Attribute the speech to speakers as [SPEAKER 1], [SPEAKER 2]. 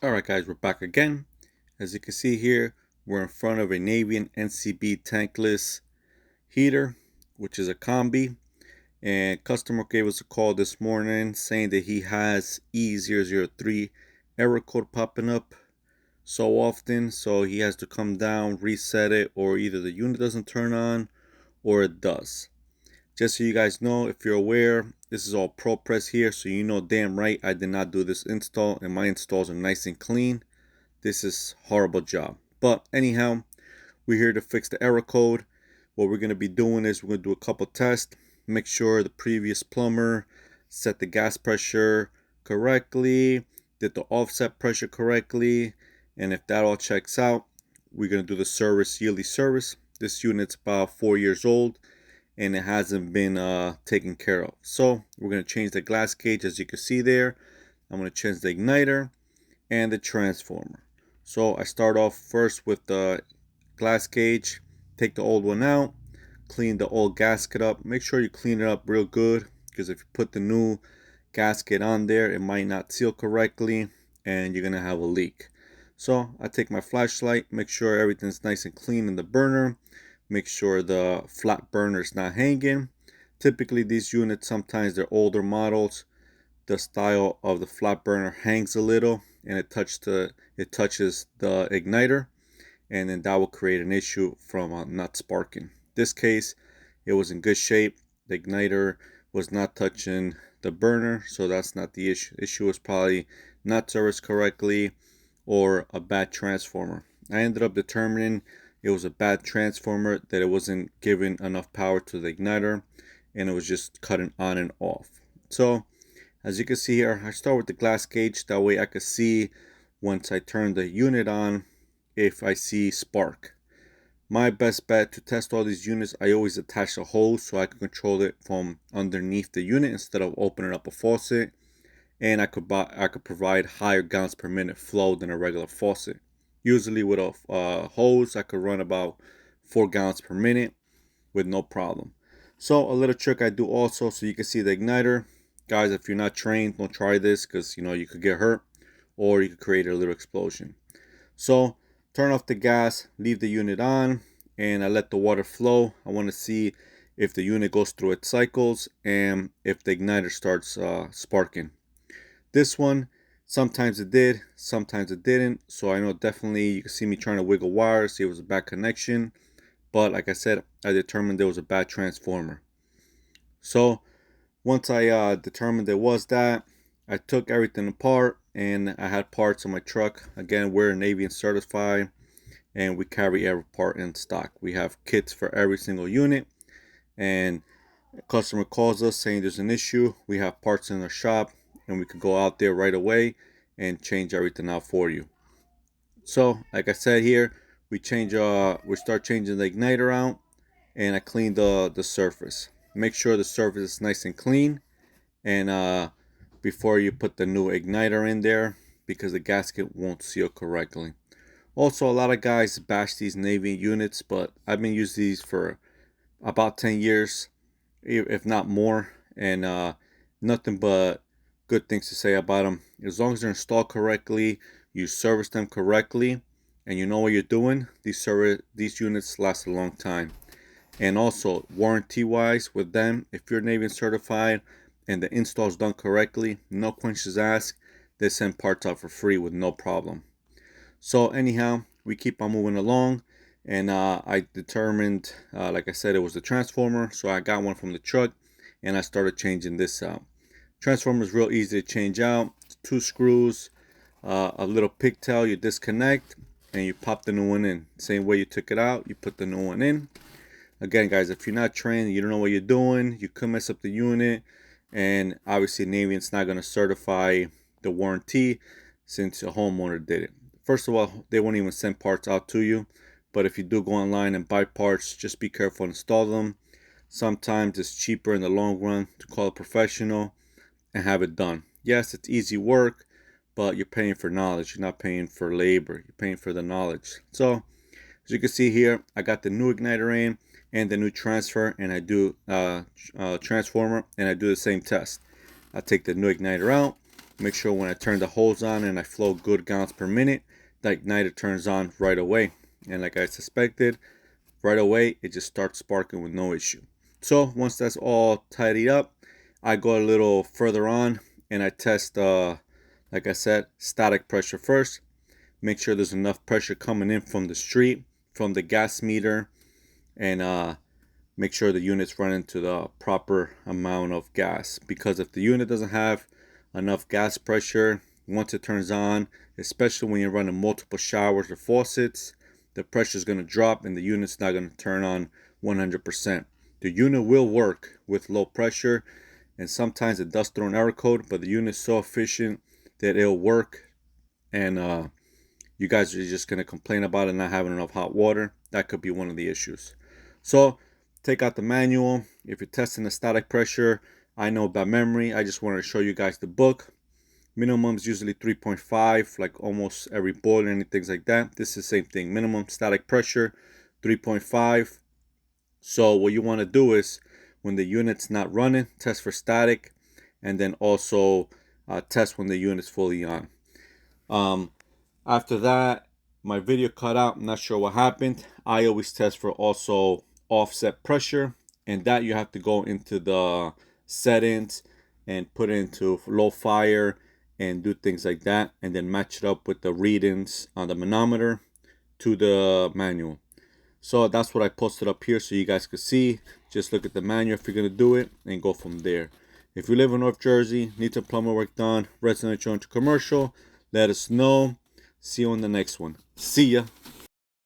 [SPEAKER 1] Alright guys, we're back again. As you can see here, we're in front of a Navien NCB tankless heater, which is a combi. And customer gave us a call this morning saying that he has E003 error code popping up so often, so he has to come down, reset it, or either the unit doesn't turn on or it does. Just so you guys know, if you're aware, this is all Pro Press here, so you know damn right I did not do this install, and my installs are nice and clean. This is horrible job. But anyhow, we're here to fix the error code. What we're going to be doing is we're going to do a couple tests. Make sure the previous plumber set the gas pressure correctly, did the offset pressure correctly, and if that all checks out, we're going to do the service, yearly service. This unit's about 4 years old and it hasn't been taken care of. So we're going to change the glass gauge, as you can see there. I'm going to change the igniter and the transformer. So I start off first with the glass gauge, take the old one out, clean the old gasket up. Make sure you clean it up real good, because if you put the new gasket on there, it might not seal correctly and you're gonna have a leak. So I take my flashlight, make sure everything's nice and clean in the burner, make sure the flat burner is not hanging. Typically these units, sometimes they're older models, the style of the flat burner hangs a little and it touches the igniter, and then that will create an issue from not sparking. This case, it was in good shape. The igniter was not touching the burner, so that's not the issue. The issue was probably not serviced correctly or a bad transformer. I ended up determining it was a bad transformer, that it wasn't giving enough power to the igniter and it was just cutting on and off. So as you can see here, I start with the glass gauge, that way I could see once I turn the unit on if I see spark. My best bet to test all these units, I always attach a hose so I can control it from underneath the unit instead of opening up a faucet, and I could provide higher gallons per minute flow than a regular faucet. Usually with a hose, I could run about 4 gallons per minute with no problem. So a little trick I do also, so you can see the igniter. Guys, if you're not trained, don't try this, because you could get hurt or you could create a little explosion. So turn off the gas, leave the unit on, and I let the water flow. I want to see if the unit goes through its cycles and if the igniter starts sparking. This one, sometimes it did, sometimes it didn't. So I know definitely you can see me trying to wiggle wires, see if it was a bad connection. But like I said, I determined there was a bad transformer. So once I determined it was that, I took everything apart, and I had parts on my truck. Again, we're Navien certified and we carry every part in stock. We have kits for every single unit, and a customer calls us saying there's an issue, we have parts in our shop and we could go out there right away and change everything out for you. So like I said here, we start changing the igniter out, and I clean the surface. Make sure the surface is nice and clean, and before you put the new igniter in there, because the gasket won't seal correctly. Also, a lot of guys bash these Navy units, but I've been using these for about 10 years, if not more, and nothing but good things to say about them. As long as they're installed correctly, you service them correctly, and you know what you're doing, these units last a long time. And also, warranty wise with them, if you're Navien certified and the install is done correctly, no questions asked, they send parts out for free with no problem. So anyhow, we keep on moving along, and I determined, like I said, it was the transformer, so I got one from the truck and I started changing this out. Transformer is real easy to change out. It's 2 screws, a little pigtail you disconnect, and you pop the new one in. Same way you took it out, you put the new one in. Again, guys, if you're not trained, you don't know what you're doing, you could mess up the unit, and obviously Navien's not going to certify the warranty since a homeowner did it. First of all, they won't even send parts out to you, but if you do go online and buy parts, just be careful and install them. Sometimes it's cheaper in the long run to call a professional and have it done. Yes, it's easy work, but you're paying for knowledge. You're not paying for labor. You're paying for the knowledge. So as you can see here, I got the new igniter in and the new transfer, and I do transformer, and I do the same test. I take the new igniter out, make sure when I turn the hose on and I flow good gallons per minute, the igniter turns on right away. And like I suspected, right away it just starts sparking with no issue. So once that's all tidied up, I go a little further on and I test, like I said, static pressure first. Make sure there's enough pressure coming in from the street, from the gas meter, and make sure the unit's running to the proper amount of gas. Because if the unit doesn't have enough gas pressure, once it turns on, especially when you're running multiple showers or faucets, the pressure is going to drop and the unit's not going to turn on 100%. The unit will work with low pressure, and sometimes it does throw an error code, but the unit's so efficient that it'll work, and you guys are just going to complain about it not having enough hot water. That could be one of the issues. So take out the manual. If you're testing the static pressure, I know by memory, I just wanted to show you guys the book. Minimum is usually 3.5, like almost every boiler and things like that. This is the same thing. Minimum static pressure, 3.5. So what you want to do is, when the unit's not running, test for static, and then also test when the unit's fully on. After that, my video cut out. I'm not sure what happened. I always test for also offset pressure, and that you have to go into the settings and put it into low fire and do things like that, and then match it up with the readings on the manometer to the manual. So that's what I posted up here so you guys could see. Just look at the manual if you're going to do it and go from there. If you live in North Jersey, need some plumber work done, residential and commercial, let us know. See you on the next one. See ya.